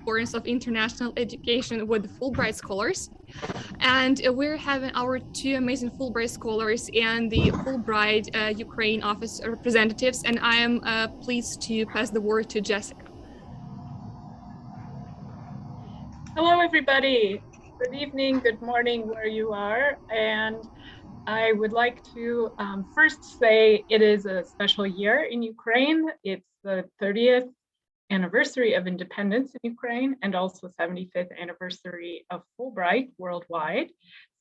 importance of international education with Fulbright scholars. And we're having our two amazing Fulbright scholars and the Fulbright Ukraine office representatives. And I am pleased to pass the word to Jessica. Hello, everybody. Good evening, good morning, where you are. And I would like to first say it is a special year in Ukraine. It's the 30th anniversary of independence in Ukraine and also 75th anniversary of Fulbright worldwide.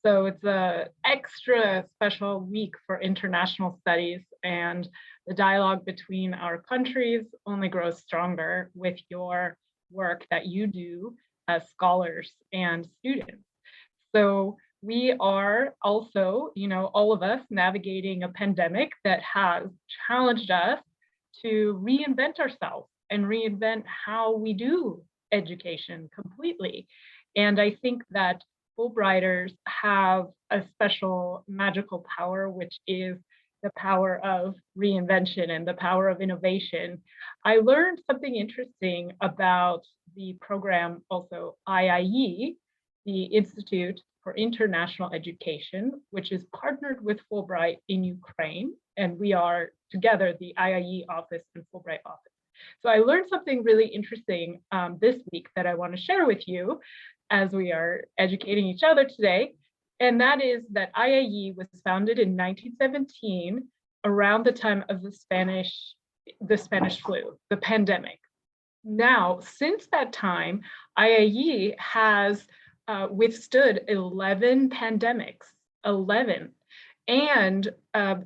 So it's an extra special week for international studies, and the dialogue between our countries only grows stronger with your work that you do as scholars and students. So we are also, all of us navigating a pandemic that has challenged us to reinvent ourselves and reinvent how we do education completely. And I think that Fulbrighters have a special magical power, which is the power of reinvention and the power of innovation. I learned something interesting about the program also IIE, the Institute for International Education, which is partnered with Fulbright in Ukraine. And we are together the IIE office and Fulbright office. So I learned something really interesting this week that I want to share with you as we are educating each other today. And that is that IIE was founded in 1917 around the time of the Spanish flu, the pandemic. Now, since that time, IIE has withstood 11 pandemics, 11. And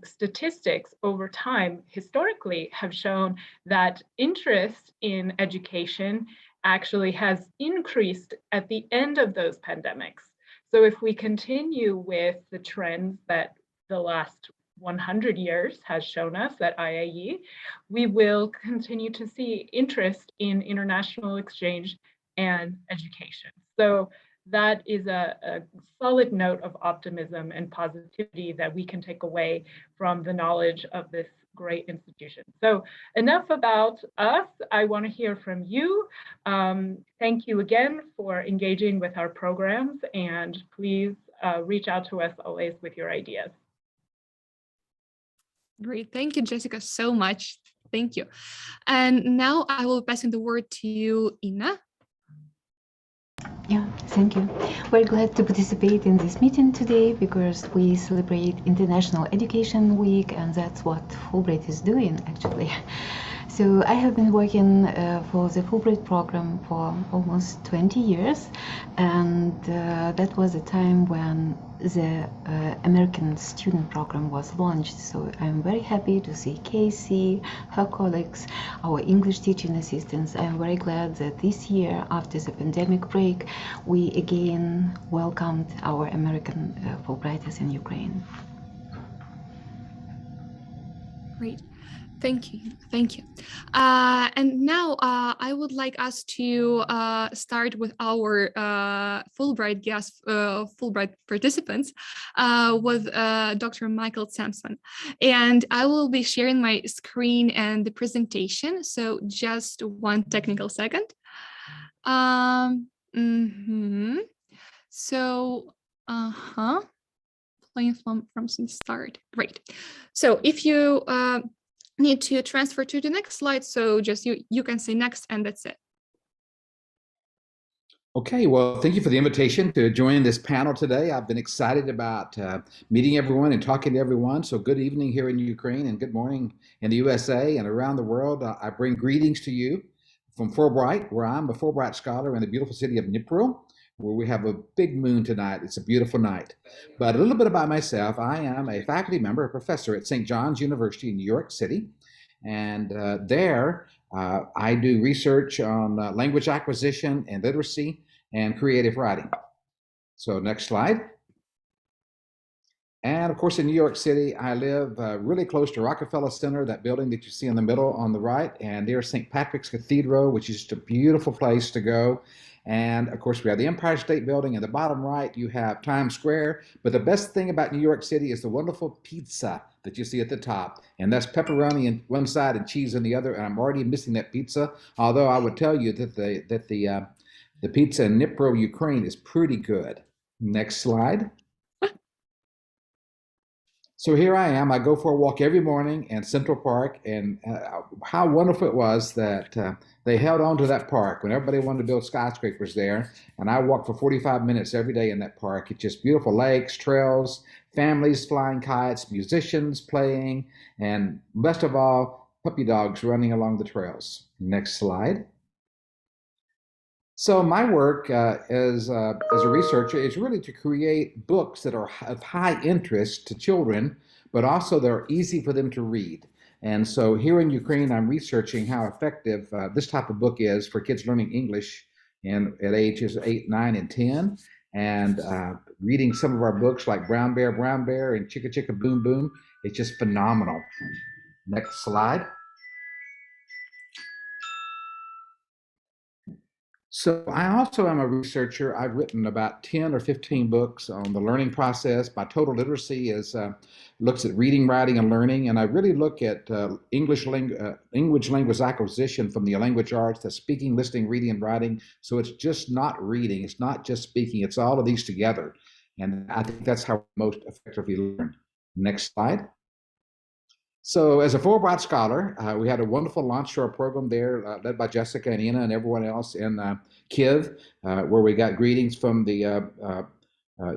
statistics over time historically have shown that interest in education actually has increased at the end of those pandemics. So if we continue with the trends that the last 100 years has shown us at IIE, we will continue to see interest in international exchange and education. So that is a solid note of optimism and positivity that we can take away from the knowledge of this great institution. So enough about us. I want to hear from you. Thank you again for engaging with our programs, and please reach out to us always with your ideas. Great, thank you, Jessica, so much. Thank you. And now I will pass the word to you, Inna. Yeah, thank you. We're glad to participate in this meeting today because we celebrate International Education Week, and that's what Fulbright is doing, actually. So I have been working for the Fulbright program for almost 20 years, and that was a time when the American student program was launched. So I'm very happy to see Кейсі, her colleagues, our English teaching assistants. I'm very glad that this year, after the pandemic break, we again welcomed our American Fulbrighters in Ukraine. Great. Thank you. Thank you. And now I would like us to start with our Fulbright guests, Fulbright participants, with Dr. Michael Sampson. And I will be sharing my screen and the presentation. So just one technical second. So, playing from the start. Great. So if you need to transfer to the next slide, so just you can say next, and that's it. Okay, well, thank you for the invitation to join this panel today. I've been excited about meeting everyone and talking to everyone. So good evening here in Ukraine and good morning in the USA and around the world. I bring greetings to you from Fulbright, where I'm a Fulbright scholar in the beautiful city of Dnipro, where we have a big moon tonight. It's a beautiful night. But a little bit about myself. I am a faculty member, a professor at St. John's University in New York City. And there I do research on language acquisition and literacy and creative writing. So next slide. And of course, in New York City, I live really close to Rockefeller Center, that building that you see in the middle on the right, and there's St. Patrick's Cathedral, which is just a beautiful place to go. And of course, we have the Empire State Building. In the bottom right, you have Times Square. But the best thing about New York City is the wonderful pizza that you see at the top. And that's pepperoni on one side and cheese on the other. And I'm already missing that pizza. Although I would tell you that the The pizza in Dnipro, Ukraine is pretty good. Next slide. So here I am. I go for a walk every morning in Central Park, and how wonderful it was that they held on to that park when everybody wanted to build skyscrapers there. And I walk for 45 minutes every day in that park. It's just beautiful lakes, trails, families flying kites, musicians playing, and best of all, puppy dogs running along the trails. Next slide. So my work as a researcher is really to create books that are of high interest to children, but also they're easy for them to read. And so here in Ukraine, I'm researching how effective this type of book is for kids learning English at ages 8, 9, and 10. And reading some of our books like Brown Bear, and Chicka Chicka Boom Boom, it's just phenomenal. Next slide. So I also am a researcher. I've written about 10 or 15 books on the learning process. My total literacy looks at reading, writing, and learning, and I really look at English language acquisition from the language arts, that's speaking, listening, reading, and writing. So it's just not reading, it's not just speaking, it's all of these together. And I think that's how we most effectively learn. Next slide. So as a Fulbright scholar, we had a wonderful launch to our program there, led by Jessica and Inna and everyone else in Kyiv, where we got greetings from the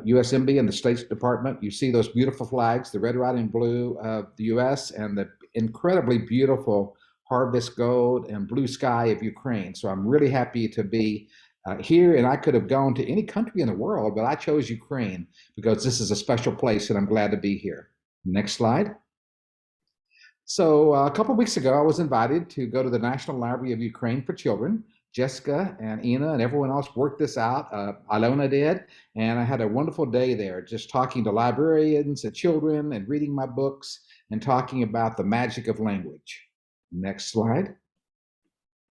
U.S. Embassy and the State Department. You see those beautiful flags, the red, white, and blue of the U.S. and the incredibly beautiful harvest gold and blue sky of Ukraine. So I'm really happy to be here, and I could have gone to any country in the world, but I chose Ukraine because this is a special place, and I'm glad to be here. Next slide. So a couple of weeks ago, I was invited to go to the National Library of Ukraine for Children. Jessica and Inna and everyone else worked this out. Alona did, and I had a wonderful day there, just talking to librarians and children and reading my books and talking about the magic of language. Next slide.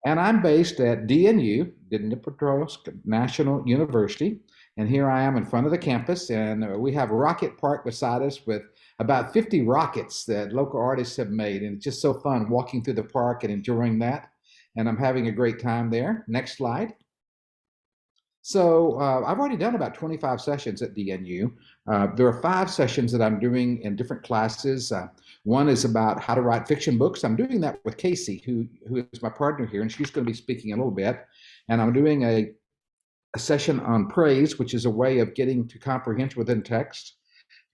And I'm based at DNU, the Dnipro National University, and here I am in front of the campus, and we have a rocket park beside us with about 50 rockets that local artists have made, and it's just so fun walking through the park and enjoying that, and I'm having a great time there. Next slide. So I've already done about 25 sessions at DNU. There are 5 sessions that I'm doing in different classes. One is about how to write fiction books. I'm doing that with Кейсі, who is my partner here, and she's going to be speaking a little bit. And I'm doing a session on praise, which is a way of getting to comprehension within text.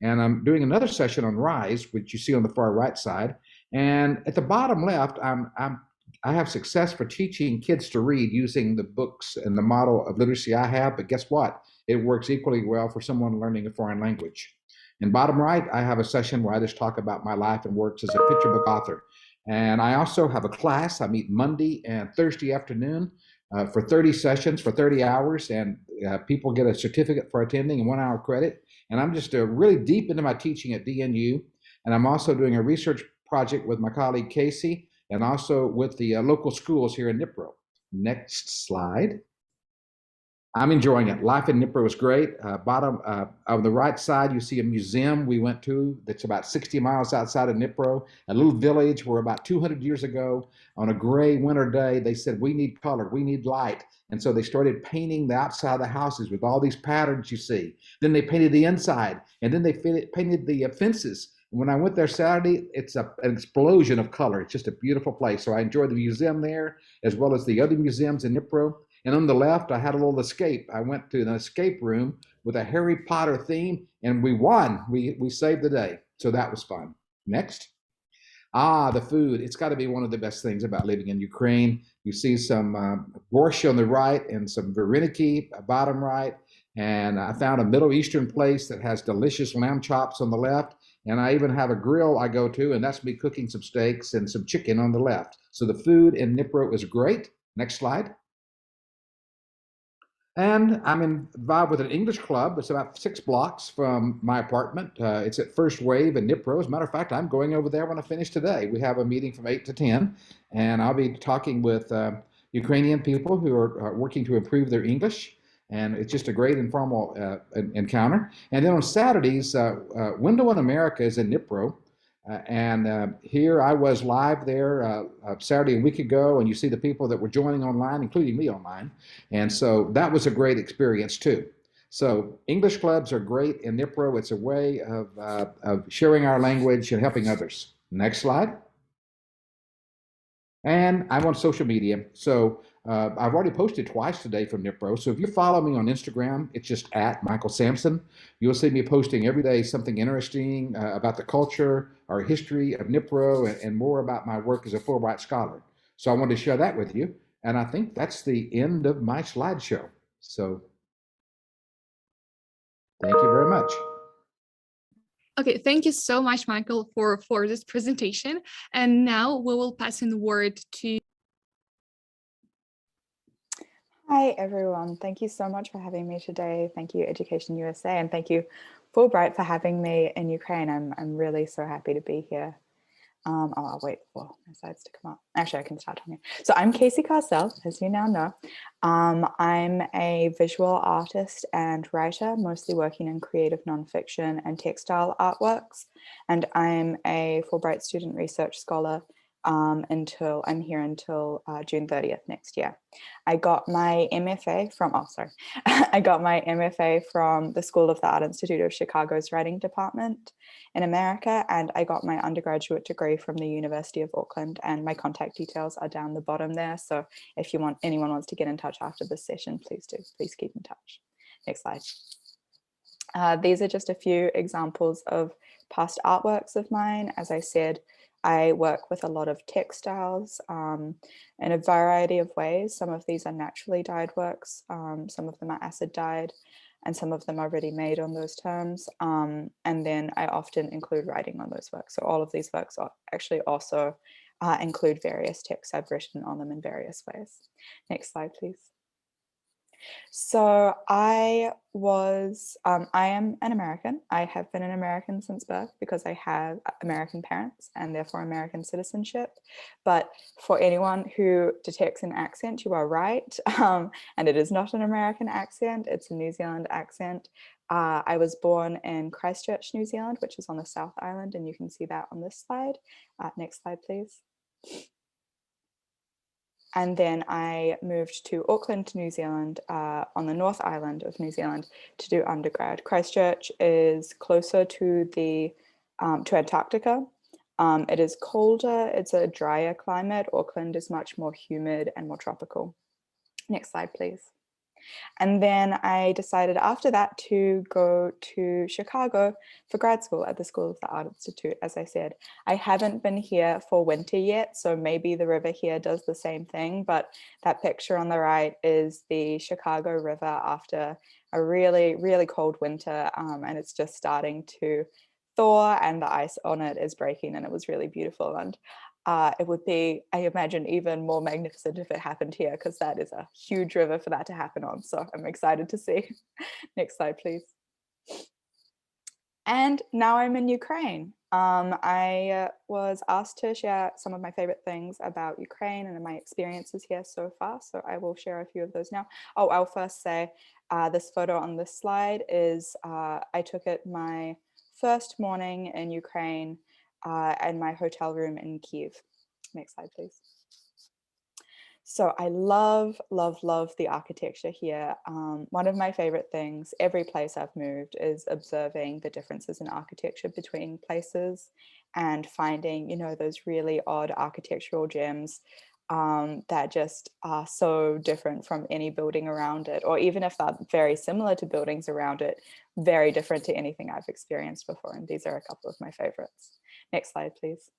And I'm doing another session on rise, which you see on the far right side. And at the bottom left, I have success for teaching kids to read using the books and the model of literacy I have, but guess what? It works equally well for someone learning a foreign language. And bottom right, I have a session where I just talk about my life and works as a picture book author. And I also have a class. I meet Monday and Thursday afternoon for 30 sessions for 30 hours, and people get a certificate for attending and 1 hour credit. And I'm just really deep into my teaching at DNU. And I'm also doing a research project with my colleague Кейсі, and also with the local schools here in Dnipro. Next slide. I'm enjoying it. Life in Dnipro is great. Bottom on the right side, you see a museum we went to that's about 60 miles outside of Dnipro, a little village where about 200 years ago, on a gray winter day, they said, we need color, we need light. And so they started painting the outside of the houses with all these patterns you see. Then they painted the inside, and then they painted the fences. And when I went there Saturday, it's an explosion of color. It's just a beautiful place. So I enjoyed the museum there, as well as the other museums in Dnipro. And on the left, I had a little escape. I went to an escape room with a Harry Potter theme, and we won. We saved the day. So that was fun. Next. The food. It's got to be one of the best things about living in Ukraine. You see some borscht on the right and some vareniki bottom right. And I found a Middle Eastern place that has delicious lamb chops on the left. And I even have a grill I go to, and that's me cooking some steaks and some chicken on the left. So the food in Dnipro is great. Next slide. And I'm involved with an English club. It's about 6 blocks from my apartment. It's at First Wave in Dnipro. As a matter of fact, I'm going over there when I finish today. We have a meeting from 8 to 10, and I'll be talking with Ukrainian people who are working to improve their English. And it's just a great informal encounter. And then on Saturdays, Window on America is in Dnipro. Here I was live there Saturday a week ago, and you see the people that were joining online, including me online. And so that was a great experience too. So English clubs are great in Dnipro. It's a way of sharing our language and helping others. Next slide. And I'm on social media. So I've already posted twice today from Dnipro. So if you follow me on Instagram, it's just at Michael Sampson. You'll see me posting every day something interesting about the culture or history of Dnipro and more about my work as a Fulbright scholar. So I wanted to share that with you. And I think that's the end of my slideshow. So thank you very much. Okay, thank you so much, Michael, for this presentation. And now we will pass in the word to... Hi, everyone. Thank you so much for having me today. Thank you, Education USA, and thank you, Fulbright, for having me in Ukraine. I'm really so happy to be here. I'll wait for my slides to come up. Actually, I can start on here. So I'm Кейсі Карсel, as you now know. I'm a visual artist and writer, mostly working in creative nonfiction and textile artworks. And I'm a Fulbright student research scholar until I'm here until June 30th next year. I got my MFA from, I got my MFA from the School of the Art Institute of Chicago's Writing Department in America, and I got my undergraduate degree from the University of Auckland, and my contact details are down the bottom there. So if anyone wants to get in touch after this session, please do, please keep in touch. Next slide. These are just a few examples of past artworks of mine. As I said, I work with a lot of textiles in a variety of ways. Some of these are naturally dyed works, some of them are acid dyed, and some of them are ready made on those terms. And then I often include writing on those works. So all of these works actually also include various texts I've written on them in various ways. Next slide, please. So I am an American. I have been an American since birth because I have American parents and therefore American citizenship. But for anyone who detects an accent, you are right. And it is not an American accent, it's a New Zealand accent. I was born in Christchurch, New Zealand, which is on the South Island, and you can see that on this slide. Next slide, please. And then I moved to Auckland, New Zealand, on the North Island of New Zealand to do undergrad. Christchurch is closer to to Antarctica. It is colder, it's a drier climate. Auckland is much more humid and more tropical. Next slide, please. And then I decided after that to go to Chicago for grad school at the School of the Art Institute. As I said, I haven't been here for winter yet, so maybe the river here does the same thing, but that picture on the right is the Chicago River after a really, really cold winter, and it's just starting to thaw and the ice on it is breaking, and it was really beautiful. And it would be, I imagine, even more magnificent if it happened here, because that is a huge river for that to happen on. So I'm excited to see. Next slide, please. And now I'm in Ukraine. I was asked to share some of my favorite things about Ukraine and my experiences here so far. So I will share a few of those now. Oh, I'll first say this photo on this slide is, I took it my first morning in Ukraine and my hotel room in Kyiv. Next slide, please. So I love, love, love the architecture here. One of my favorite things, every place I've moved, is observing the differences in architecture between places and finding, you know, those really odd architectural gems that just are so different from any building around it, or even if they're very similar to buildings around it, very different to anything I've experienced before. And these are a couple of my favorites. Next slide, please.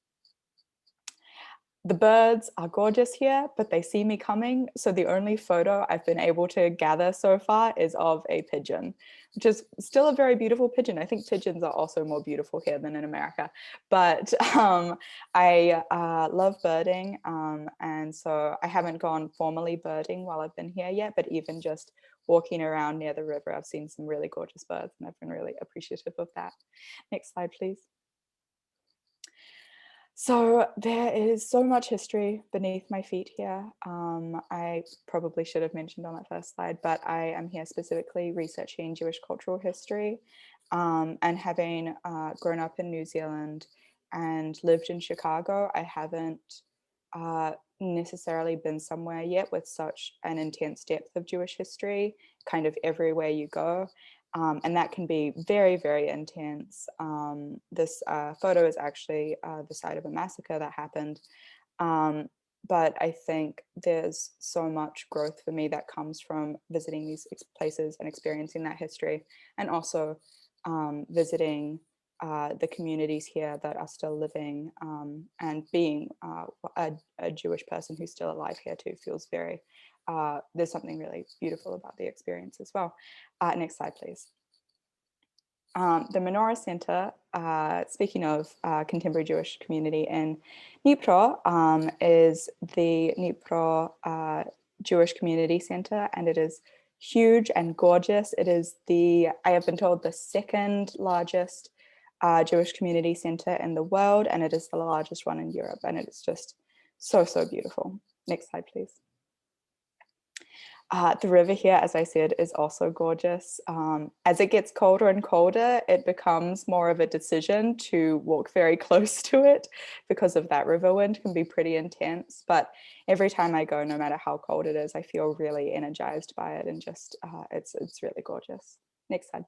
The birds are gorgeous here, but they see me coming. So the only photo I've been able to gather so far is of a pigeon, which is still a very beautiful pigeon. I think pigeons are also more beautiful here than in America. But I love birding. And so I haven't gone formally birding while I've been here yet, but even just walking around near the river, I've seen some really gorgeous birds, and I've been really appreciative of that. Next slide, please. So there is so much history beneath my feet here. I probably should have mentioned on that first slide, but I am here specifically researching Jewish cultural history, and having grown up in New Zealand and lived in Chicago. I haven't necessarily been somewhere yet with such an intense depth of Jewish history, kind of everywhere you go. And that can be very, very intense. This photo is actually the site of a massacre that happened. But I think there's so much growth for me that comes from visiting these places and experiencing that history, and also visiting the communities here that are still living, and being a Jewish person who's still alive here too feels very, there's something really beautiful about the experience as well. Next slide, please. The Menorah Center, speaking of contemporary Jewish community in Dnipro, is the Dnipro Jewish Community Center, and it is huge and gorgeous. It is I have been told, the second largest Jewish community center in the world, and it is the largest one in Europe, and it is just so, so beautiful. Next slide, please. The river here, as I said, is also gorgeous. As it gets colder and colder, it becomes more of a decision to walk very close to it, because of that river wind can be pretty intense. But every time I go, no matter how cold it is, I feel really energized by it, and just it's really gorgeous. Next slide.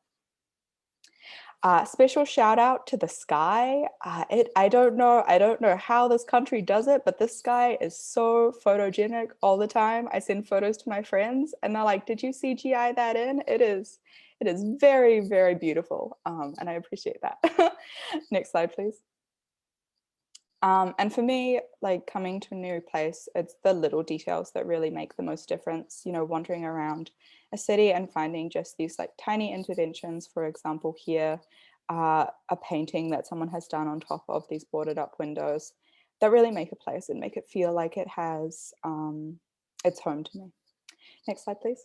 Special shout out to the sky. I don't know how this country does it, but this sky is so photogenic all the time. I send photos to my friends and they're like, did you CGI that in? It is very, very beautiful. And I appreciate that. Next slide, please. And for me, like, coming to a new place, it's the little details that really make the most difference. You know, wandering around a city and finding just these like tiny interventions. For example, here, a painting that someone has done on top of these boarded up windows that really make a place and make it feel like it has its home to me. Next slide, please.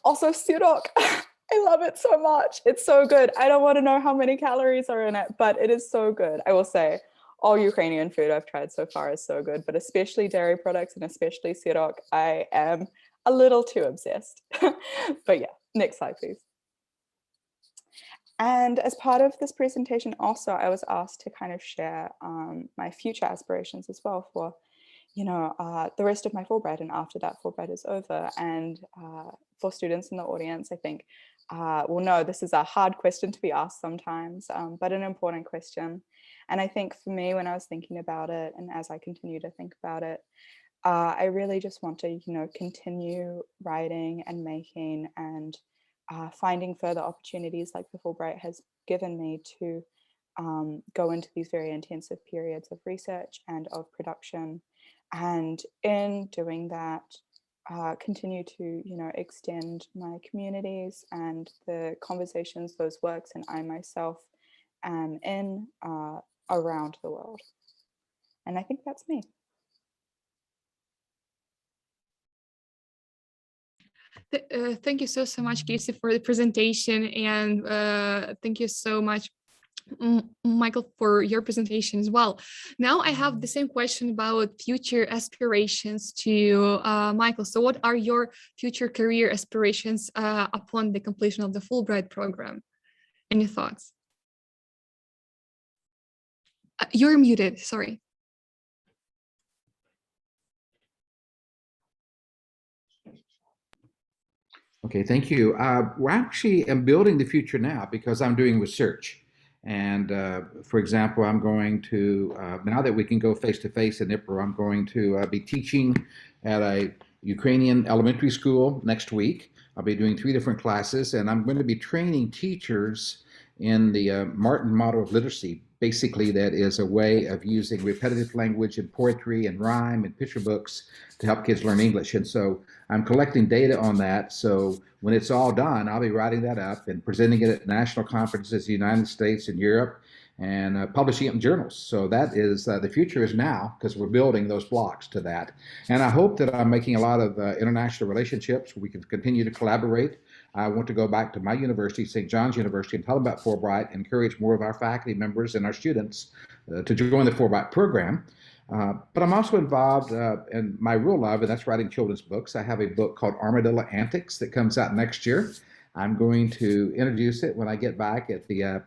Also, sirok. I love it so much. It's so good. I don't want to know how many calories are in it, but it is so good. I will say all Ukrainian food I've tried so far is so good, but especially dairy products and especially sirok, I am a little too obsessed. But yeah, next slide, please. And as part of this presentation also, I was asked to kind of share my future aspirations as well for, you know, the rest of my Fulbright and after that Fulbright is over. And for students in the audience, I think, well, no, this is a hard question to be asked sometimes, but an important question. And I think for me, when I was thinking about it, and as I continue to think about it, I really just want to, you know, continue writing and making and finding further opportunities like the Fulbright has given me to go into these very intensive periods of research and of production. And in doing that, continue to, you know, extend my communities and the conversations, those works, and I myself am in around the world. And I think that's me. Thank you so much, Кейсі, for the presentation, and thank you so much, Michael, for your presentation as well. Now I have the same question about future aspirations to Michael. So what are your future career aspirations upon the completion of the Fulbright program? Any thoughts? You're muted, sorry. Okay, thank you. We're actually am building the future now because I'm doing research. And for example, I'm going to, now that we can go face-to-face in Dnipro, I'm going to be teaching at a Ukrainian elementary school next week. I'll be doing 3 different classes, and I'm going to be training teachers in the Martin model of literacy. Basically, that is a way of using repetitive language and poetry and rhyme and picture books to help kids learn English. And so I'm collecting data on that. So when it's all done, I'll be writing that up and presenting it at national conferences in the United States and Europe and publishing it in journals. So that is, the future is now, because we're building those blocks to that. And I hope that I'm making a lot of international relationships where we can continue to collaborate. I want to go back to my university, St. John's University, and tell them about Fulbright, encourage more of our faculty members and our students to join the Fulbright program. But I'm also involved in my real love, and that's writing children's books. I have a book called Armadillo Antics that comes out next year. I'm going to introduce it when I get back at the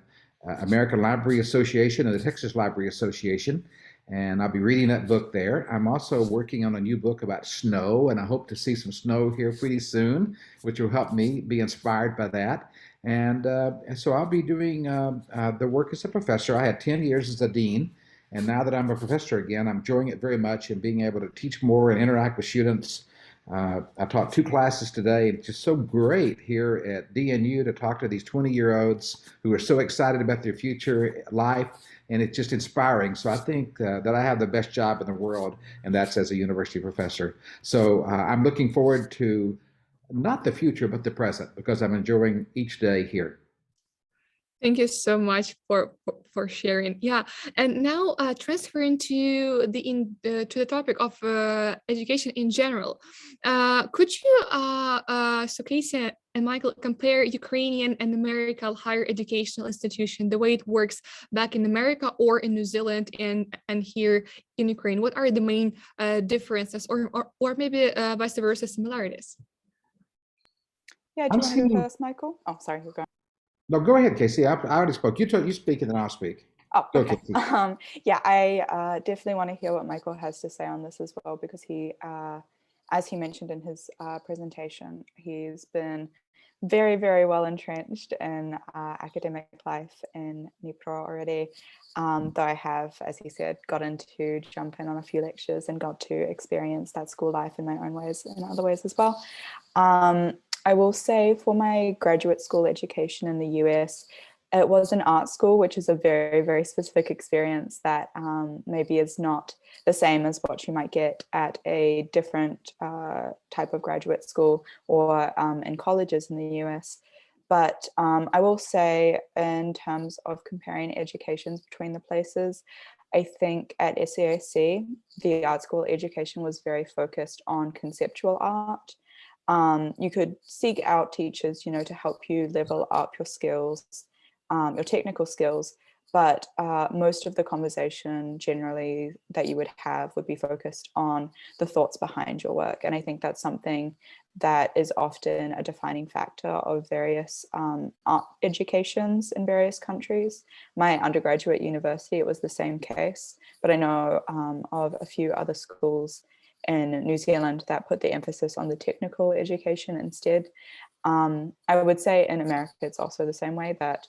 American Library Association and the Texas Library Association. And I'll be reading that book there. I'm also working on a new book about snow, and I hope to see some snow here pretty soon, which will help me be inspired by that. And so I'll be doing the work as a professor. I had 10 years as a dean, and now that I'm a professor again, I'm enjoying it very much and being able to teach more and interact with students. I taught 2 classes today. It's just so great here at DNU to talk to these 20-year-olds who are so excited about their future life, and it's just inspiring. So I think that I have the best job in the world, and that's as a university professor. So I'm looking forward to not the future, but the present, because I'm enjoying each day here. Thank you so much for sharing. Yeah, and now transferring to the topic of education in general, could you, so Кейсі and Michael, compare Ukrainian and American higher educational institution, the way it works back in America or in New Zealand and here in Ukraine? What are the main differences, or maybe vice versa similarities? Yeah, do you want to go first, Michael? Oh, sorry, you're going. No, go ahead, Casey. I already spoke. You speak and then I'll speak. Oh, Go, okay. Casey. Yeah, I definitely want to hear what Michael has to say on this as well, because he, as he mentioned in his presentation, he's been very, very well entrenched in academic life in Dnipro already, though I have, as he said, gotten to jump in on a few lectures and got to experience that school life in my own ways and other ways as well. I will say for my graduate school education in the US, it was an art school, which is a very, very specific experience that maybe is not the same as what you might get at a different type of graduate school or in colleges in the US. But I will say in terms of comparing educations between the places, I think at SAIC, the art school education was very focused on conceptual art. You could seek out teachers, you know, to help you level up your skills, your technical skills, but most of the conversation generally that you would have would be focused on the thoughts behind your work. And I think that's something that is often a defining factor of various art educations in various countries. My undergraduate university, it was the same case, but I know of a few other schools in New Zealand that put the emphasis on the technical education instead. I would say in America, it's also the same way, that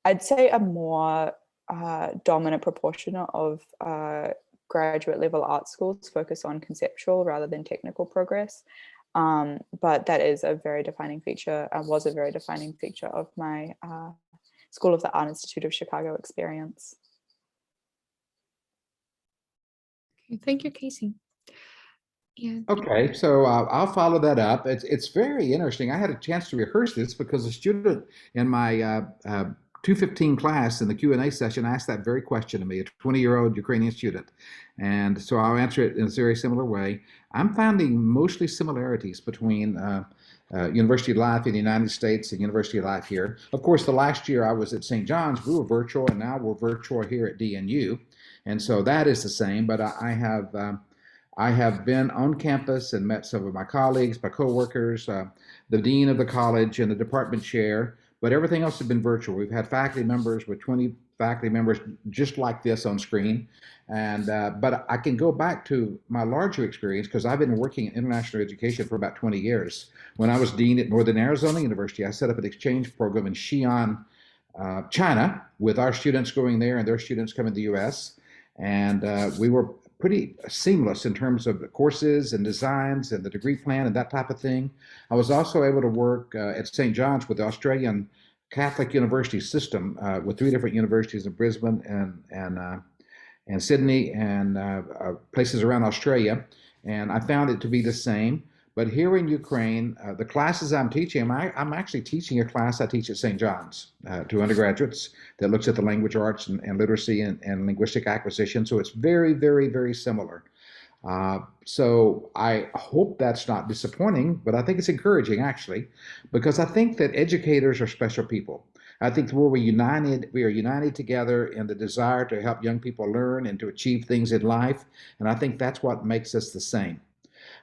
I'd say a more dominant proportion of graduate level art schools focus on conceptual rather than technical progress. But that is a very defining feature, was a very defining feature of my School of the Art Institute of Chicago experience. Okay, thank you, Casey. Yeah. Okay, so I'll follow that up. It's very interesting. I had a chance to rehearse this because a student in my 215 class in the Q&A session asked that very question to me, a 20-year-old Ukrainian student. And so I'll answer it in a very similar way. I'm finding mostly similarities between university life in the United States and university life here. Of course, the last year I was at St. John's, we were virtual, and now we're virtual here at DNU. And so that is the same, but I have been on campus and met some of my colleagues, my coworkers, the dean of the college and the department chair, but everything else has been virtual. We've had faculty members with 20 faculty members just like this on screen. And but I can go back to my larger experience because I've been working in international education for about 20 years. When I was dean at Northern Arizona University, I set up an exchange program in Xi'an, China, with our students going there and their students coming to the US. And we were pretty seamless in terms of the courses and designs and the degree plan and that type of thing. I was also able to work at St. John's with the Australian Catholic University system with 3 different universities in Brisbane and Sydney and places around Australia. And I found it to be the same. But here in Ukraine, the classes I'm teaching, I'm actually teaching a class I teach at St. John's to undergraduates that looks at the language arts and literacy and linguistic acquisition. So it's very, very, very similar. So I hope that's not disappointing, but I think it's encouraging actually, because I think that educators are special people. I think we are united together in the desire to help young people learn and to achieve things in life. And I think that's what makes us the same.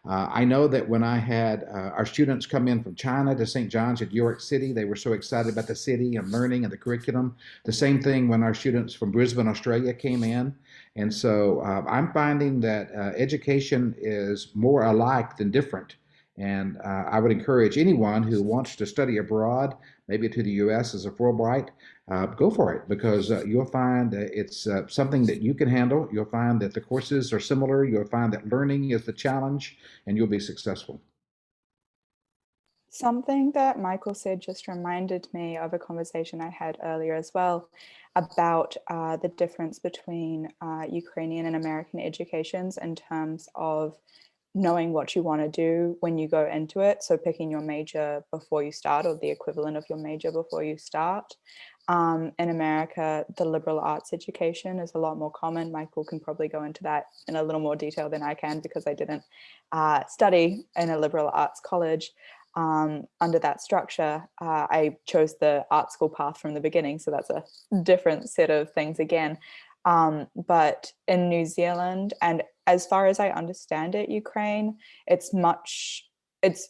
I know that when I had our students come in from China to St. John's at New York City, they were so excited about the city and learning and the curriculum. The same thing when our students from Brisbane, Australia came in. And so I'm finding that education is more alike than different. And I would encourage anyone who wants to study abroad, maybe to the US as a Fulbright, go for it, because you'll find it's something that you can handle. You'll find that the courses are similar. You'll find that learning is the challenge, and you'll be successful. Something that Michael said just reminded me of a conversation I had earlier as well about the difference between Ukrainian and American educations in terms of knowing what you want to do when you go into it. So picking your major before you start, or the equivalent of your major before you start. In America, the liberal arts education is a lot more common. Michael can probably go into that in a little more detail than I can, because I didn't study in a liberal arts college. Under that structure, I chose the art school path from the beginning. So that's a different set of things again. But in New Zealand, and as far as I understand it, Ukraine, it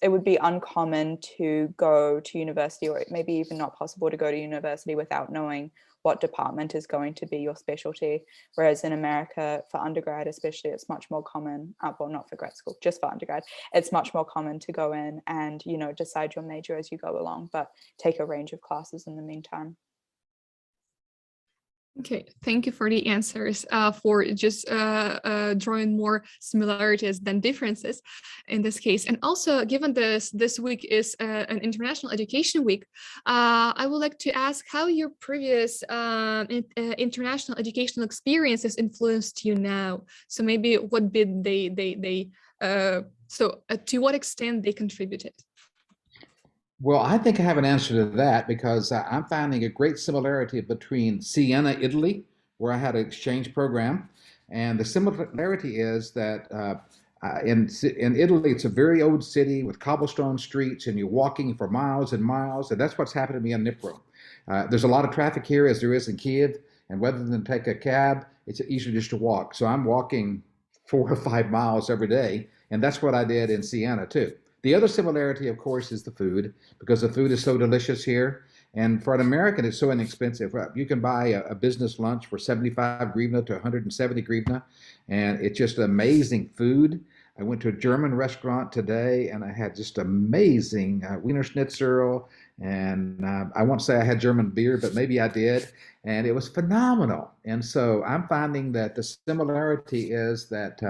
would be uncommon to go to university, or maybe even not possible to go to university without knowing what department is going to be your specialty. Whereas in America, for undergrad especially, it's much more common, well, not for grad school, just for undergrad, it's much more common to go in and, decide your major as you go along, but take a range of classes in the meantime. Okay, thank you for the answers, for just drawing more similarities than differences in this case. And also, given this week is an International Education Week, I would like to ask how your previous international educational experiences influenced you now. So maybe what did to what extent they contributed? Well, I think I have an answer to that, because I'm finding a great similarity between Siena, Italy, where I had an exchange program. And the similarity is that in Italy, it's a very old city with cobblestone streets, and you're walking for miles and miles. And that's what's happened to me in Dnipro. There's a lot of traffic here, as there is in Kiev. And rather than take a cab, it's easier just to walk. So I'm walking 4 or 5 miles every day. And that's what I did in Siena, too. The other similarity, of course, is the food, because the food is so delicious here. And for an American, it's so inexpensive. You can buy a business lunch for 75 hryvnia to 170 hryvnia, and it's just amazing food. I went to a German restaurant today, and I had just amazing Wiener Schnitzel, and I won't say I had German beer, but maybe I did, and it was phenomenal. And so I'm finding that the similarity is that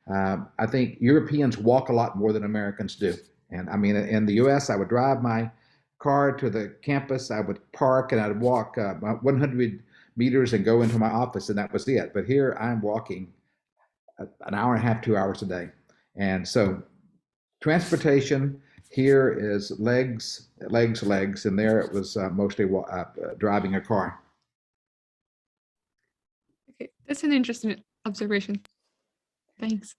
I think Europeans walk a lot more than Americans do. And I mean, in the US, I would drive my car to the campus, I would park, and I'd walk 100 meters and go into my office, and that was it. But here I'm walking an hour and a half, 2 hours a day. And so transportation here is legs, and there it was mostly driving a car. Okay, that's an interesting observation. Thanks.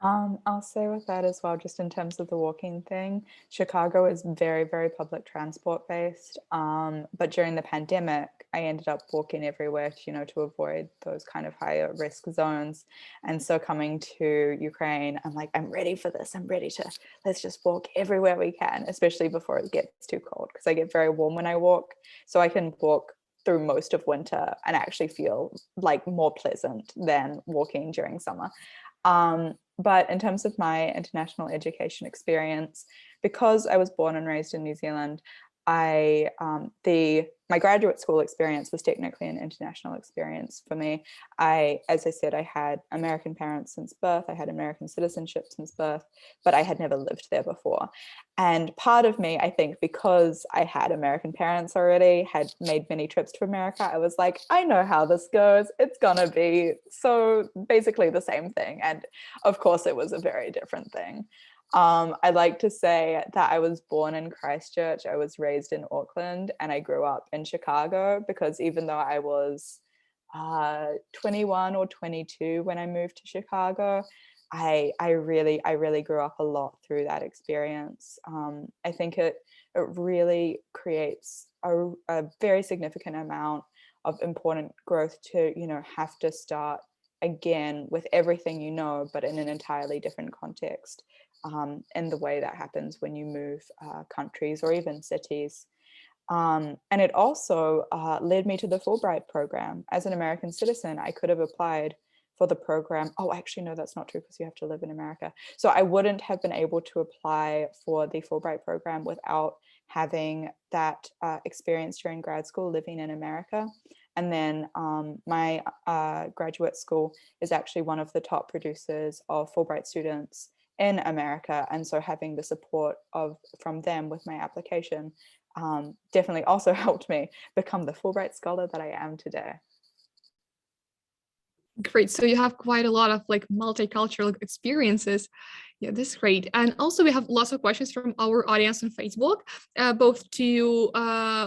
I'll say with that as well, just in terms of the walking thing, Chicago is very, very public transport based. But during the pandemic, I ended up walking everywhere, to avoid those kind of higher risk zones. And so coming to Ukraine, I'm like, I'm ready for this. Let's just walk everywhere we can, especially before it gets too cold, because I get very warm when I walk. So I can walk through most of winter and actually feel like more pleasant than walking during summer. But in terms of my international education experience, because I was born and raised in New Zealand, my graduate school experience was technically an international experience for me. As I said, I had American parents since birth. I had American citizenship since birth, but I had never lived there before. And part of me, I think, because I had American parents already, had made many trips to America, I was like, I know how this goes. It's gonna be so basically the same thing. And of course, it was a very different thing. I like to say that I was born in Christchurch, I was raised in Auckland, and I grew up in Chicago, because even though I was 21 or 22 when I moved to Chicago, I really grew up a lot through that experience. I think it really creates a very significant amount of important growth to, have to start again with everything but in an entirely different context. in the way that happens when you move countries or even cities. And it also led me to the Fulbright program. As an American citizen, I could have applied for the program. Oh, actually, no, that's not true because you have to live in America. So I wouldn't have been able to apply for the Fulbright program without having that experience during grad school living in America. And then my graduate school is actually one of the top producers of Fulbright students in America. And so having the support from them with my application definitely also helped me become the Fulbright scholar that I am today. Great. So you have quite a lot of like multicultural experiences. Yeah, that's great. And also we have lots of questions from our audience on Facebook, both to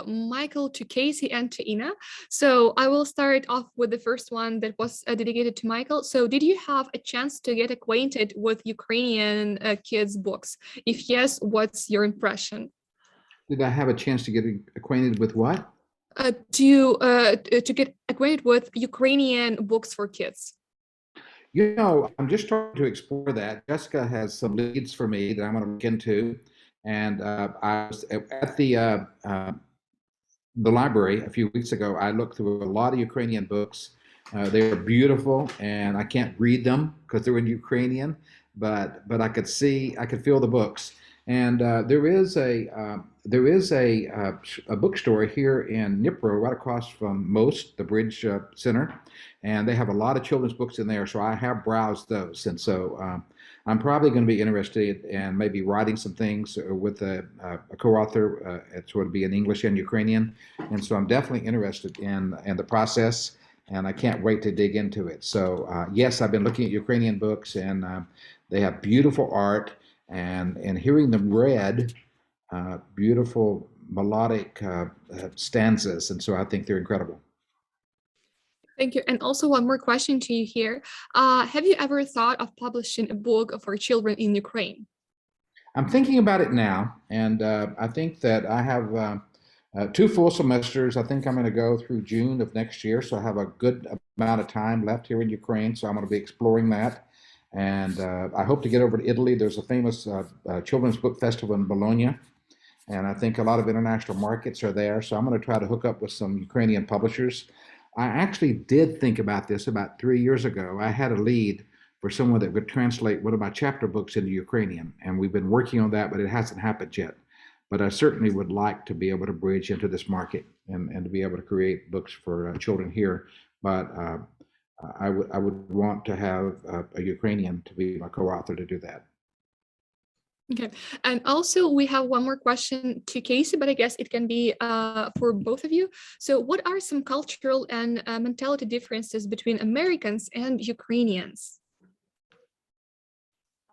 Michael, to Casey, and to Inna. So I will start off with the first one that was dedicated to Michael. So did you have a chance to get acquainted with Ukrainian kids' books? If yes, what's your impression? Did I have a chance to get acquainted with what? To get acquainted with Ukrainian books for kids. You know, I'm just starting to explore that. Jessica has some leads for me that I'm going to look into. And I was at the library a few weeks ago. I looked through a lot of Ukrainian books. They are beautiful, and I can't read them because they're in Ukrainian, but I could feel the books. And there is a bookstore here in Dnipro, right across from the Bridge Center, and they have a lot of children's books in there. So I have browsed those, and so I'm probably going to be interested in maybe writing some things with a co-author. It would be in English and Ukrainian, and so I'm definitely interested in the process, and I can't wait to dig into it. So yes, I've been looking at Ukrainian books, and they have beautiful art. And hearing them read, beautiful melodic stanzas, and so I think they're incredible. Thank you. And also one more question to you here. Have you ever thought of publishing a book for children in Ukraine? I'm thinking about it now, and I think that I have 2 full semesters. I think I'm going to go through June of next year, so I have a good amount of time left here in Ukraine, so I'm going to be exploring that. And I hope to get over to Italy. There's a famous children's book festival in Bologna, and I think a lot of international markets are there. So I'm going to try to hook up with some Ukrainian publishers. I actually did think about this about 3 years ago. I had a lead for someone that would translate one of my chapter books into Ukrainian, and we've been working on that, but it hasn't happened yet. But I certainly would like to be able to bridge into this market and to be able to create books for children here. But I would want to have a Ukrainian to be my co-author to do that. Okay, and also we have one more question to Casey, but I guess it can be for both of you. So what are some cultural and mentality differences between Americans and Ukrainians?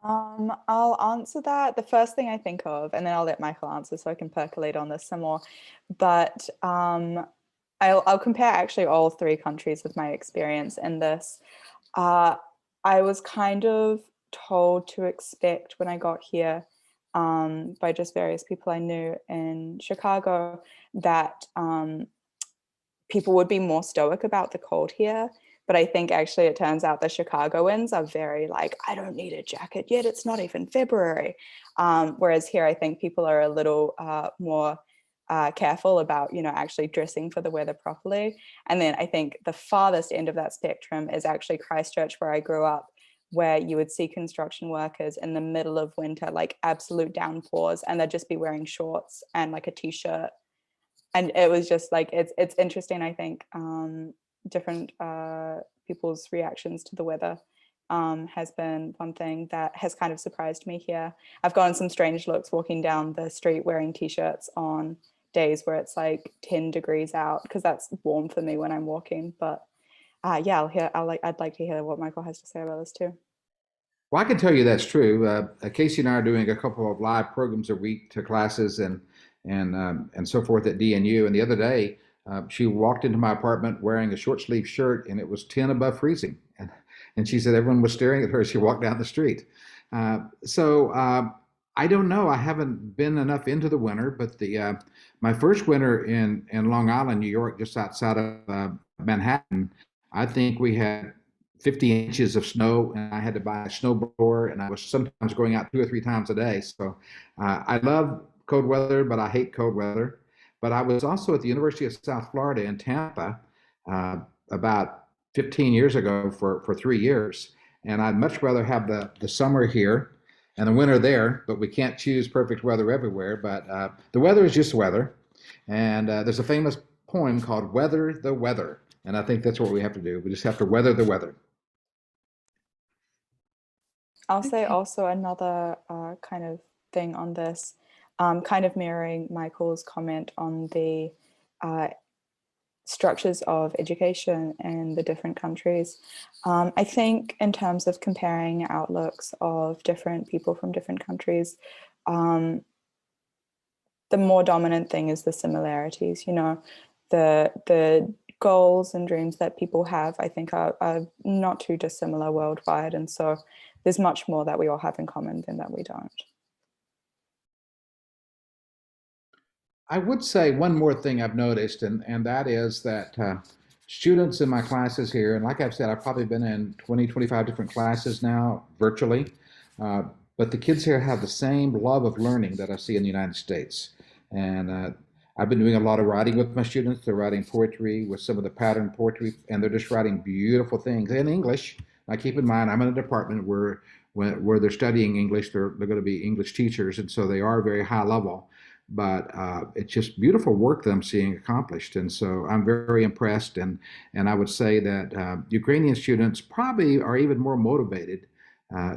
I'll answer that. The first thing I think of, and then I'll let Michael answer so I can percolate on this some more. But I'll compare actually all 3 countries with my experience in this. I was kind of told to expect when I got here by just various people I knew in Chicago that people would be more stoic about the cold here. But I think actually it turns out the Chicagoans are very like, I don't need a jacket yet, it's not even February. Whereas here I think people are a little more careful about, actually dressing for the weather properly. And then I think the farthest end of that spectrum is actually Christchurch, where I grew up, where you would see construction workers in the middle of winter, like absolute downpours, and they'd just be wearing shorts and like a t-shirt. And it was just like, it's interesting, I think, different people's reactions to the weather has been one thing that has kind of surprised me here. I've gotten some strange looks walking down the street wearing t-shirts on days where it's like 10 degrees out, because that's warm for me when I'm walking. But yeah, I'd like to hear what Michael has to say about this too. Well, I can tell you that's true. Casey and I are doing a couple of live programs a week to classes and so forth at DNU. And the other day, she walked into my apartment wearing a short sleeve shirt, and it was 10 above freezing. And she said everyone was staring at her as she walked down the street. So I don't know. I haven't been enough into the winter, but my first winter in Long Island, New York, just outside of Manhattan, I think we had 50 inches of snow, and I had to buy a snowblower, and I was sometimes going out 2 or 3 times a day. So I love cold weather, but I hate cold weather. But I was also at the University of South Florida in Tampa about 15 years ago for 3 years. And I'd much rather have the summer here and the winter there, but we can't choose perfect weather everywhere. But the weather is just weather. And there's a famous poem called Weather the Weather. And I think that's what we have to do. We just have to weather the weather. I'll say also another kind of thing on this, kind of mirroring Michael's comment on the structures of education in the different countries. I think in terms of comparing outlooks of different people from different countries, the more dominant thing is the similarities. You know, the goals and dreams that people have, I think, are not too dissimilar worldwide. And so there's much more that we all have in common than that we don't. I would say one more thing I've noticed, and that is that students in my classes here, and like I've said, I've probably been in 20, 25 different classes now virtually, but the kids here have the same love of learning that I see in the United States. And I've been doing a lot of writing with my students. They're writing poetry with some of the pattern poetry, and they're just writing beautiful things in English. Now, keep in mind, I'm in a department where they're studying English. They're going to be English teachers, and so they are very high level. But it's just beautiful work that I'm seeing accomplished, and so I'm very impressed. And I would say that Ukrainian students probably are even more motivated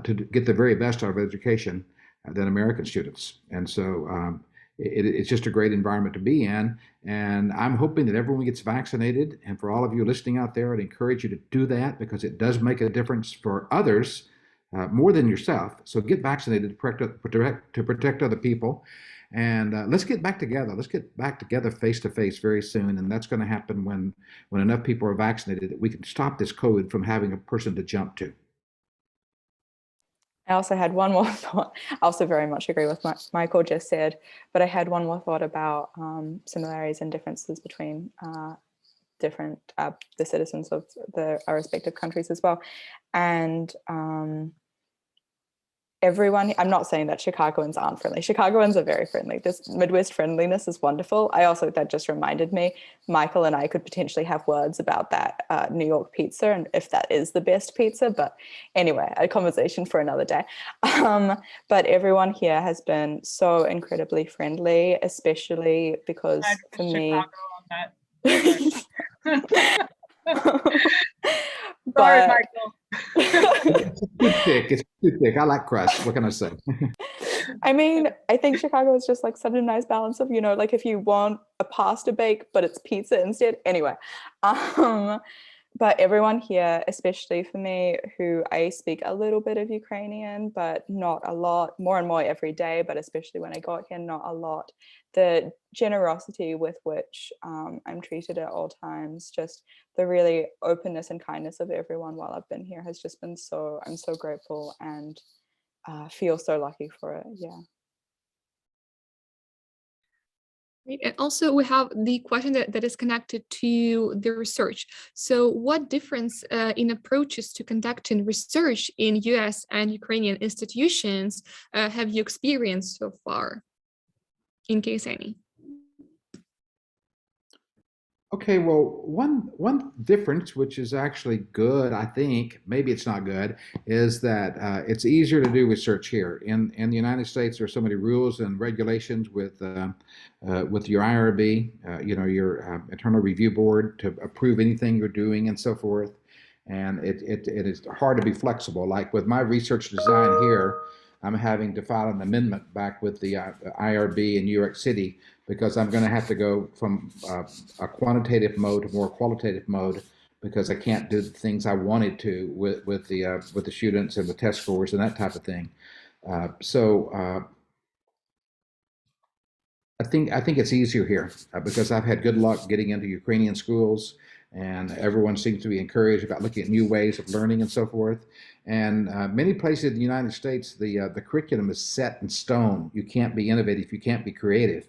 to get the very best out of education than American students. And so it's just a great environment to be in. And I'm hoping that everyone gets vaccinated. And for all of you listening out there, I'd encourage you to do that because it does make a difference for others more than yourself. So get vaccinated to protect other people. And let's get back together. Let's get back together face to face very soon. And that's going to happen when enough people are vaccinated that we can stop this COVID from having a person to jump to. I also had one more thought. I also very much agree with what Michael just said, but I had one more thought about similarities and differences between the citizens of our respective countries as well. And everyone, I'm not saying that Chicagoans aren't friendly. Chicagoans are very friendly. This Midwest friendliness is wonderful. That just reminded me, Michael and I could potentially have words about that New York pizza and if that is the best pizza. But anyway, a conversation for another day. But everyone here has been so incredibly friendly, especially because for me, Sorry, Michael. It's too thick. It's too thick. I like crust. What can I say? I mean, I think Chicago is just like such a nice balance of, like if you want a pasta bake, but it's pizza instead. Anyway, but everyone here, especially for me, who I speak a little bit of Ukrainian, but not a lot, more and more every day, but especially when I got here, not a lot. The generosity with which I'm treated at all times, just the really openness and kindness of everyone while I've been here has just been I'm so grateful and feel so lucky for it. Yeah. And also we have the question that is connected to the research. So what difference in approaches to conducting research in US and Ukrainian institutions have you experienced so far, in case any? Okay, well, one difference, which is actually good, I think, maybe it's not good, is that it's easier to do research here. In the United States, there are so many rules and regulations with your IRB, your internal review board to approve anything you're doing and so forth. And it is hard to be flexible. Like with my research design here, I'm having to file an amendment back with the IRB in New York City because I'm going to have to go from a quantitative mode to more qualitative mode because I can't do the things I wanted to with the students and the test scores and that type of thing. So I think it's easier here because I've had good luck getting into Ukrainian schools, and everyone seems to be encouraged about looking at new ways of learning and so forth. And many places in the United States, the curriculum is set in stone. You can't be innovative, you can't be creative.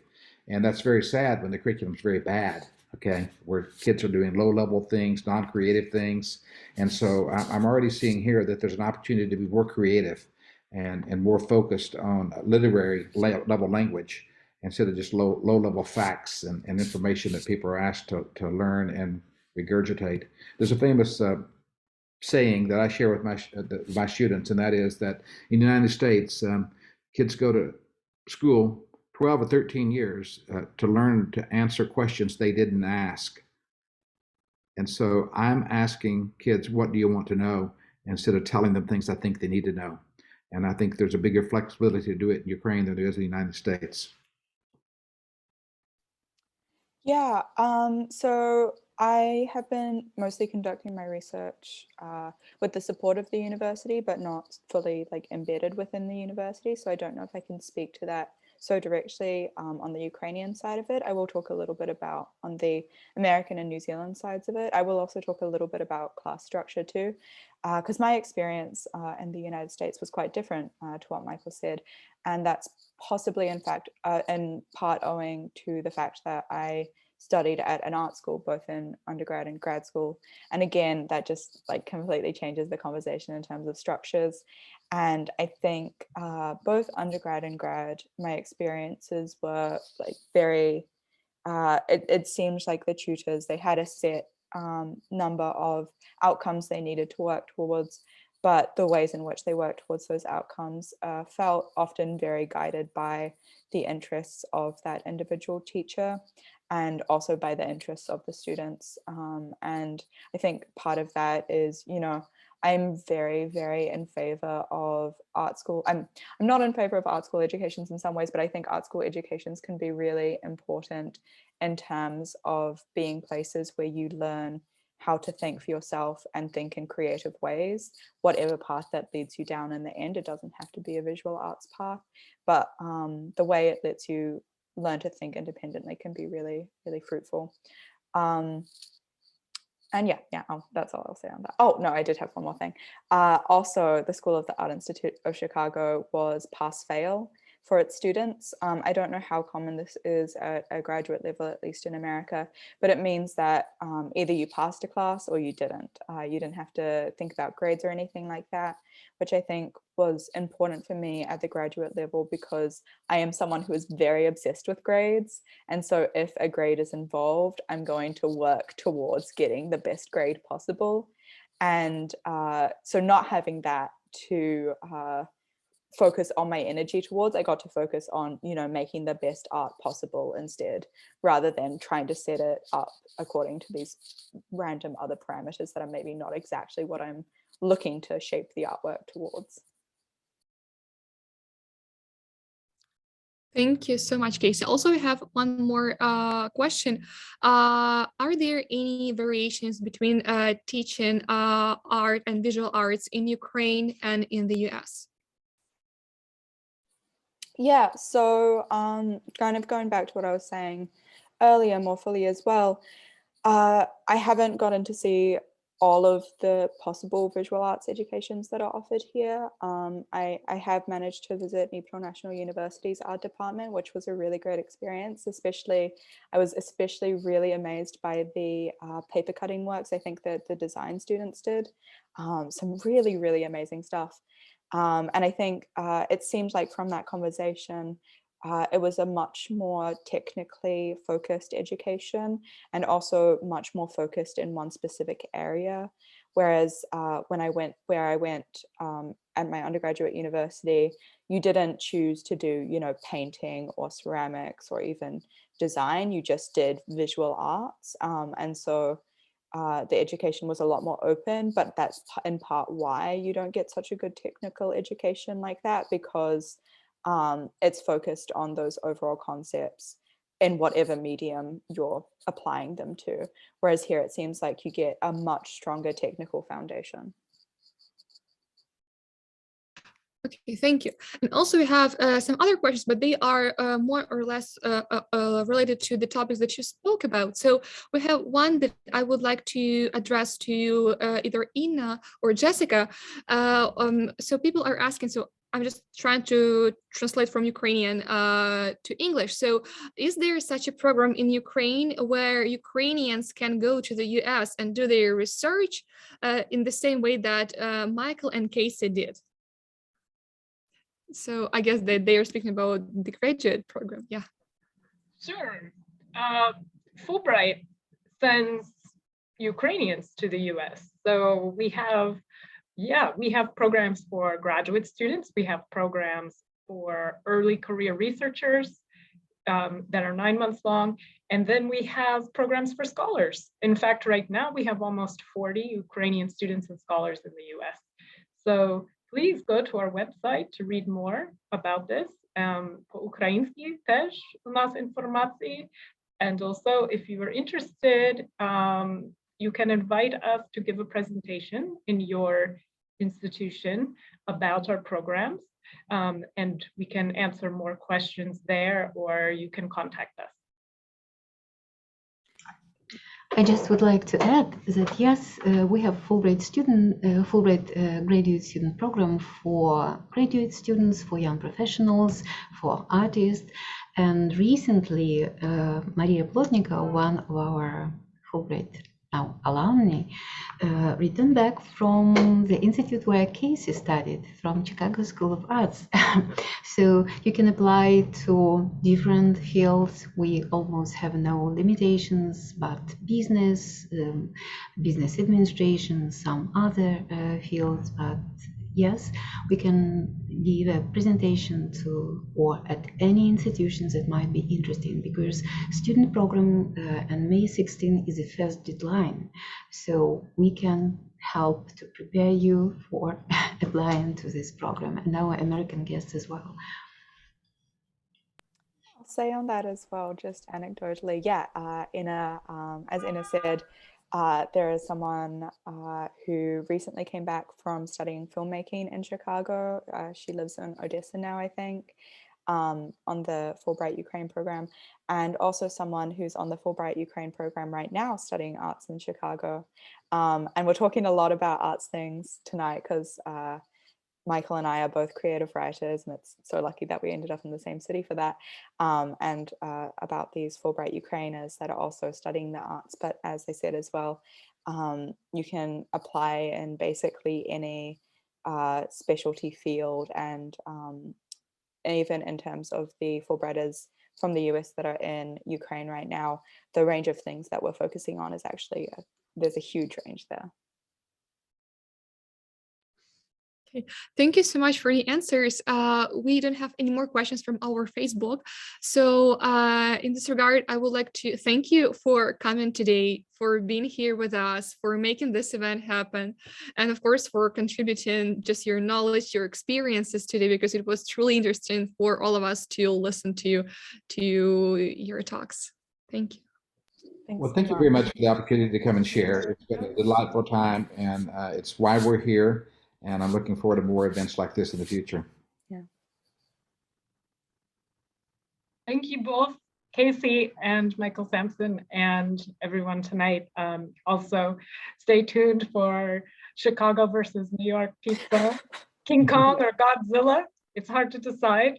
And that's very sad when the curriculum is very bad. okay, where kids are doing low-level things, non-creative things. And so I'm already seeing here that there's an opportunity to be more creative and more focused on literary level language instead of just low-level facts and information that people are asked to learn and regurgitate. There's a famous saying that I share with my students, and that is that in the United States, kids go to school 12 or 13 years to learn to answer questions they didn't ask. And so I'm asking kids, what do you want to know? Instead of telling them things I think they need to know. And I think there's a bigger flexibility to do it in Ukraine than there is in the United States. Yeah, so I have been mostly conducting my research with the support of the university, but not fully like embedded within the university. So I don't know if I can speak to that so directly on the Ukrainian side of it. I will talk a little bit about on the American and New Zealand sides of it. I will also talk a little bit about class structure too, because my experience in the United States was quite different to what Michael said. And that's possibly, in fact, in part owing to the fact that I studied at an art school, both in undergrad and grad school. And again, that just like completely changes the conversation in terms of structures. And I think both undergrad and grad, my experiences were like very, it seemed like the tutors, they had a set number of outcomes they needed to work towards, but the ways in which they worked towards those outcomes felt often very guided by the interests of that individual teacher and also by the interests of the students. And I think part of that is, you know, I'm very, very in favor of art school. I'm not in favor of art school educations in some ways, but I think art school educations can be really important in terms of being places where you learn how to think for yourself and think in creative ways, whatever path that leads you down in the end. It doesn't have to be a visual arts path, but the way it lets you learn to think independently can be really, really fruitful. And yeah, that's all I'll say on that. Oh, no, I did have one more thing. Also, the School of the Art Institute of Chicago was pass-fail for its students. I don't know how common this is at a graduate level, at least in America, but it means that either you passed a class or you didn't. You didn't have to think about grades or anything like that, which I think was important for me at the graduate level because I am someone who is very obsessed with grades. And so if a grade is involved, I'm going to work towards getting the best grade possible. And so not having that to focus on my energy towards, I got to focus on, you know, making the best art possible instead, rather than trying to set it up according to these random other parameters that are maybe not exactly what I'm looking to shape the artwork towards. Thank you so much, Casey. Also, we have one more question. Are there any variations between teaching art and visual arts in Ukraine and in the US? Yeah, so kind of going back to what I was saying earlier more fully as well, I haven't gotten to see all of the possible visual arts educations that are offered here. I have managed to visit Dnipro National University's art department, which was a really great experience. I was especially really amazed by the paper cutting works. I think that the design students did some really, really amazing stuff. And I think it seems like from that conversation, it was a much more technically focused education and also much more focused in one specific area. Whereas when I went at my undergraduate university, you didn't choose to do, you know, painting or ceramics or even design. You just did visual arts. And so the education was a lot more open, but that's in part why you don't get such a good technical education like that, because it's focused on those overall concepts in whatever medium you're applying them to. Whereas here it seems like you get a much stronger technical foundation. Okay, thank you. And also we have some other questions, but they are more or less related to the topics that you spoke about. So we have one that I would like to address to either Inna or Jessica. So people are asking, so I'm just trying to translate from Ukrainian to English. So is there such a program in Ukraine where Ukrainians can go to the US and do their research in the same way that Michael and Кейсі did? So I guess that they are speaking about the graduate program. Yeah. Sure. Fulbright sends Ukrainians to the US. So we have programs for graduate students. We have programs for early career researchers that are 9 months long. And then we have programs for scholars. In fact, right now we have almost 40 Ukrainian students and scholars in the US. So please go to our website to read more about this. По-українськи теж у нас інформації. And also, if you are interested, you can invite us to give a presentation in your institution about our programs, and we can answer more questions there, or you can contact us. I just would like to add that yes, we have Fulbright graduate student program for graduate students, for young professionals, for artists, and recently Maria Plotnikova, one of our Fulbright now alumni, returned back from the institute where Кейсі studied, from Chicago School of Arts. So you can apply to different fields. We almost have no limitations, but business, business administration, some other fields. But yes, we can give a presentation to or at any institutions that might be interesting, because student program and May 16 is the first deadline. So we can help to prepare you for applying to this program, and our American guests as well. I'll say on that as well, just anecdotally, as Inna said, there is someone who recently came back from studying filmmaking in Chicago. She lives in Odessa now, I think, on the Fulbright Ukraine program, and also someone who's on the Fulbright Ukraine program right now studying arts in Chicago. And we're talking a lot about arts things tonight because Michael and I are both creative writers, and it's so lucky that we ended up in the same city for that, and about these Fulbright Ukrainers that are also studying the arts. But as I said as well, you can apply in basically any specialty field, and even in terms of the Fulbrighters from the US that are in Ukraine right now, the range of things that we're focusing on is actually, there's a huge range there. Okay, thank you so much for the answers. We don't have any more questions from our Facebook. So in this regard, I would like to thank you for coming today, for being here with us, for making this event happen, and of course, for contributing just your knowledge, your experiences today, because it was truly interesting for all of us to listen to your talks. Thank you. Well, thank you very much for the opportunity to come and share. It's been a delightful time, and it's why we're here. And I'm looking forward to more events like this in the future. Yeah. Thank you both, Кейсі and Michael Sampson, and everyone tonight. Also, stay tuned for Chicago versus New York pizza, King Kong or Godzilla. It's hard to decide,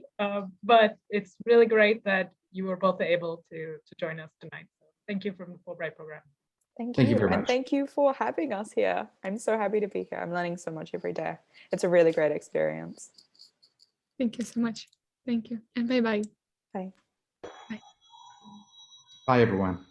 but it's really great that you were both able to join us tonight. So thank you from the Fulbright program. Thank you very much. And thank you for having us here. I'm so happy to be here. I'm learning so much every day. It's a really great experience. Thank you so much. Thank you. And bye-bye. Bye. Bye. Bye, everyone.